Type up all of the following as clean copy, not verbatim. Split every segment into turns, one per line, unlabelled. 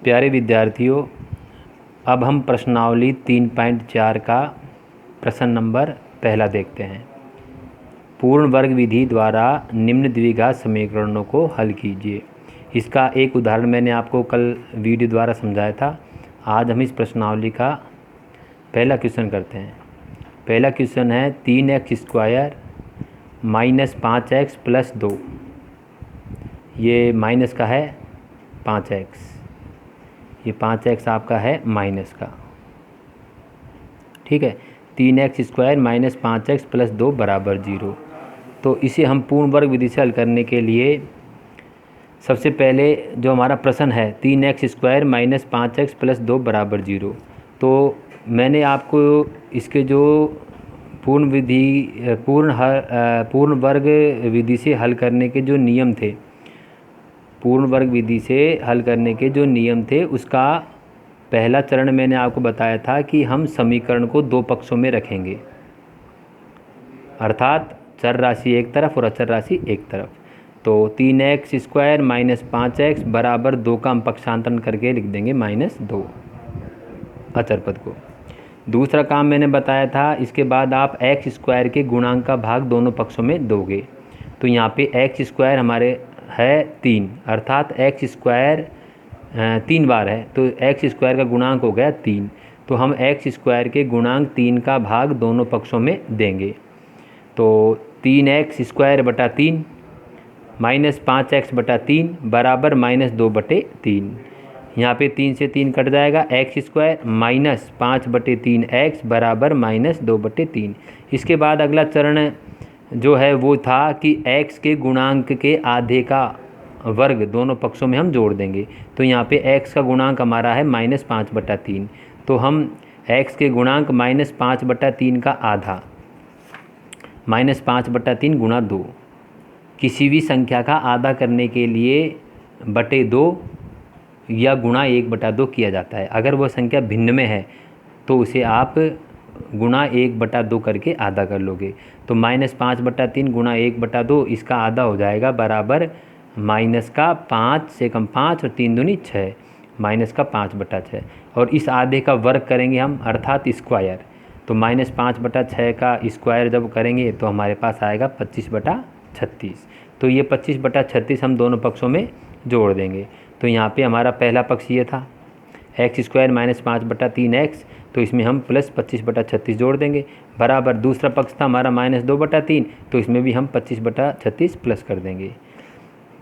प्यारे विद्यार्थियों, अब हम प्रश्नावली 3.4 का प्रश्न नंबर पहला देखते हैं। पूर्ण वर्ग विधि द्वारा निम्न द्विघात समीकरणों को हल कीजिए। इसका एक उदाहरण मैंने आपको कल वीडियो द्वारा समझाया था। आज हम इस प्रश्नावली का पहला क्वेश्चन करते हैं। पहला क्वेश्चन है 3x² माइनस 5x प्लस 2। ये माइनस का है 5x, ये 5x आपका है माइनस का, ठीक है। 3x² माइनस 5x प्लस 2 बराबर 0। तो इसे हम पूर्ण वर्ग विधि से हल करने के लिए सबसे पहले जो हमारा प्रश्न है 3x² माइनस 5x प्लस 2 बराबर 0, तो मैंने आपको इसके जो पूर्ण वर्ग विधि से हल करने के जो नियम थे, पूर्ण वर्ग विधि से हल करने के जो नियम थे, उसका पहला चरण मैंने आपको बताया था कि हम समीकरण को दो पक्षों में रखेंगे, अर्थात चर राशि एक तरफ और अचर राशि एक तरफ। तो 3x² माइनस 5x बराबर 2 का हम पक्षांतरण करके लिख देंगे -2 अचर पद को। दूसरा काम मैंने बताया था, इसके बाद आप x² के गुणांक का भाग दोनों पक्षों में दोगे। तो यहाँ पे x² हमारे है 3, अर्थात x² 3 बार है, तो x² का गुणांक हो गया 3। तो हम x² के गुणांक 3 का भाग दोनों पक्षों में देंगे। तो 3x² बटा 3 माइनस 5x बटा 3 बराबर -2/3। यहाँ पे 3 से 3 कट जाएगा, x² माइनस 5/3x बराबर -2/3। इसके बाद अगला चरण जो है वो था कि x के गुणांक के आधे का वर्ग दोनों पक्षों में हम जोड़ देंगे। तो यहाँ पे x का गुणांक हमारा है -5/3, तो हम x के गुणांक -5/3 का आधा -5/3 गुणा 2। किसी भी संख्या का आधा करने के लिए बटे 2 या गुणा 1/2 किया जाता है। अगर वह संख्या भिन्न में है तो उसे आप गुणा 1/2 करके आधा कर लोगे। तो -5/3 गुणा 1/2, इसका आधा हो जाएगा बराबर -5 से कम 5 और 3 दूनी 6, -5/6। और इस आधे का वर्ग करेंगे हम, अर्थात स्क्वायर। तो -5/6 का स्क्वायर जब करेंगे तो हमारे पास आएगा 25/36। तो ये 25/36 हम दोनों पक्षों में जोड़ देंगे। तो यहाँ पे हमारा पहला पक्ष ये था x² माइनस 5/3x, तो इसमें हम प्लस 25/36 जोड़ देंगे, बराबर दूसरा पक्ष था हमारा -2/3, तो इसमें भी हम 25/36 प्लस कर देंगे।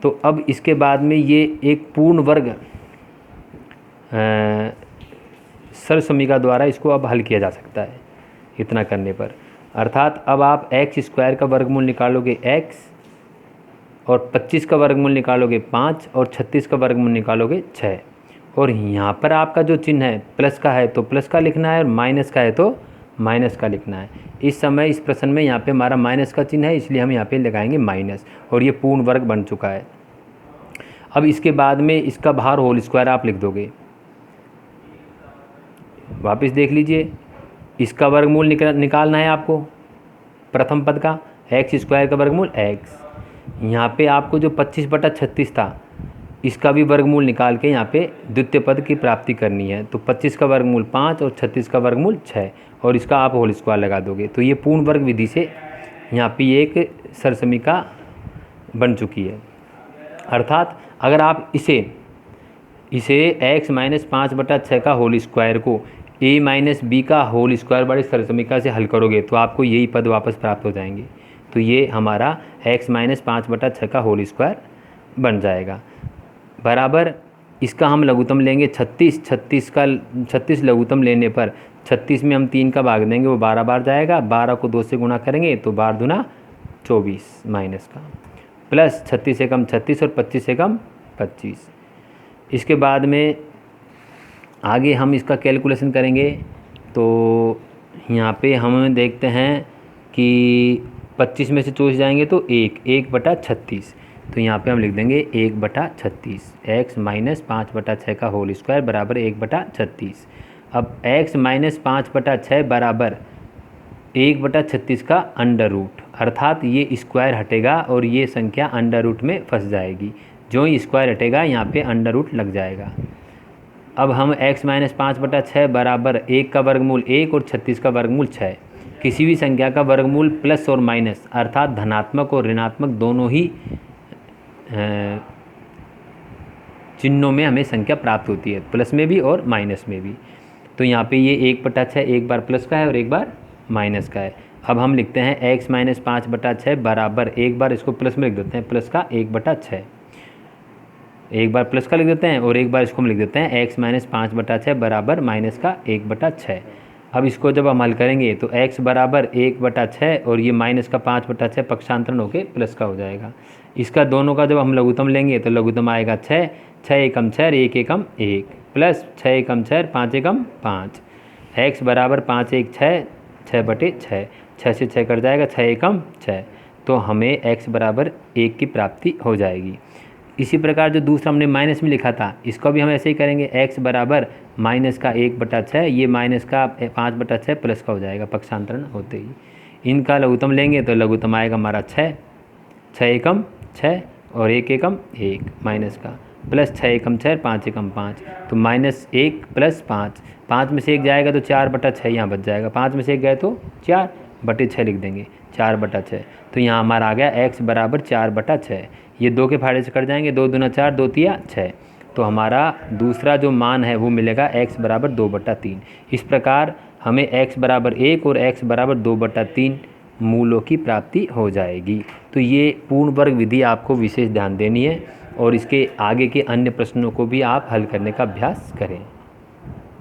तो अब इसके बाद में ये एक पूर्ण वर्ग सरल समीकरण द्वारा इसको अब हल किया जा सकता है इतना करने पर। अर्थात अब आप x² का वर्गमूल निकालोगे x, और 25 का वर्गमूल निकालोगे 5, और 36 का वर्गमूल निकालोगे 6। और यहाँ पर आपका जो चिन्ह है प्लस का है तो प्लस का लिखना है, और माइनस का है तो माइनस का लिखना है। इस समय इस प्रश्न में यहाँ पे हमारा माइनस का चिन्ह है, इसलिए हम यहाँ पे लगाएंगे माइनस, और ये पूर्ण वर्ग बन चुका है। अब इसके बाद में इसका बाहर होल स्क्वायर आप लिख दोगे। वापस देख लीजिए, इसका वर्गमूल निकालना है आपको, प्रथम पद का x² का वर्गमूल x। यहाँ पे आपको जो 25/36 था इसका भी वर्गमूल निकाल के यहाँ पे द्वितीय पद की प्राप्ति करनी है। तो 25 का वर्गमूल 5 और 36 का वर्गमूल 6, और इसका आप होल स्क्वायर लगा दोगे। तो ये पूर्ण वर्ग विधि से यहाँ पे एक सरल समीकरण बन चुकी है। अर्थात अगर आप इसे x माइनस 5/6 का होल स्क्वायर को a माइनस b का होल स्क्वायर बड़े सरल समीकरण से हल करोगे तो आपको यही पद वापस प्राप्त हो जाएंगे। तो ये हमारा x माइनस 5/6 का होल स्क्वायर बन जाएगा, बराबर इसका हम लघुत्तम लेंगे 36 लघुत्तम लेने पर 36 में हम 3 का भाग देंगे, वो 12 बार जाएगा। 12 को 2 से गुणा करेंगे तो 12 दूना 24 माइनस का, प्लस 36 से कम 36 और 25 से कम 25। इसके बाद में आगे हम इसका कैलकुलेशन करेंगे। तो यहाँ पे हम देखते हैं कि 25 में से 24 जाएंगे तो 1/36। तो यहाँ पे हम लिख देंगे 1/36, x माइनस 5/6 का होल स्क्वायर बराबर 1/36। अब x माइनस 5/6 बराबर 1/36 का अंडर रूट, अर्थात ये स्क्वायर हटेगा और ये संख्या अंडर रूट में फंस जाएगी। जो ही स्क्वायर हटेगा यहाँ पे अंडर रूट लग जाएगा। अब हम x माइनस 5/6 बराबर 1 का वर्गमूल 1 और 36 का वर्गमूल 6, किसी भी संख्या का वर्गमूल प्लस और माइनस अर्थात धनात्मक और ऋणात्मक दोनों ही चिन्हों में हमें संख्या प्राप्त होती है, प्लस में भी और माइनस में भी। तो यहाँ पे ये 1/6 एक बार प्लस का है और एक बार माइनस का है। अब हम लिखते हैं x माइनस 5/6 बराबर, एक बार इसको प्लस में लिख देते हैं, प्लस का 1/6, एक बार प्लस का लिख देते हैं और एक बार इसको हम लिख देते हैं x माइनस 5/6 बराबर माइनस का 1/6। अब इसको जब हम हल करेंगे तो x बराबर 1/6 और ये माइनस का 5/6 पक्षांतरण होके प्लस का हो जाएगा। इसका दोनों का जब हम लघुत्तम लेंगे तो लघुत्तम आएगा 6, 6 एकम 6, 1 एकम 1 प्लस 6 एकम 6, 5 एकम 5। x बराबर 5 1 6, 6/6, 6 से 6 कट जाएगा, 6 एकम 6। तो हमें x बराबर 1 की प्राप्ति हो जाएगी। इसी प्रकार जो दूसरा हमने माइनस में लिखा था इसको भी हम ऐसे ही करेंगे, x बराबर माइनस का 1/6, ये माइनस का 5/6 प्लस का हो जाएगा पक्षांतरण होते ही। इनका लघुत्तम लेंगे तो लघुत्तम आएगा हमारा 6, 6 एकम 6 और 1 एकम 1 माइनस का, प्लस 6 एकम 6, 5 एकम 5। तो -1 प्लस 5, 5 में से 1 जाएगा तो 4/6 यहाँ बच जाएगा, 5 में से 1 गए तो 4/6 लिख देंगे, 4/6। तो यहाँ हमारा आ गया x बराबर 4/6। ये 2 के फायदे से कट जाएंगे, 2 दूना 4, 2 तिया 6। तो हमारा दूसरा जो मान है वो मिलेगा x बराबर 2/3। इस प्रकार हमें x बराबर 1 और x बराबर 2/3 मूलों की प्राप्ति हो जाएगी। तो ये पूर्ण वर्ग विधि आपको विशेष ध्यान देनी है और इसके आगे के अन्य प्रश्नों को भी आप हल करने का अभ्यास करें।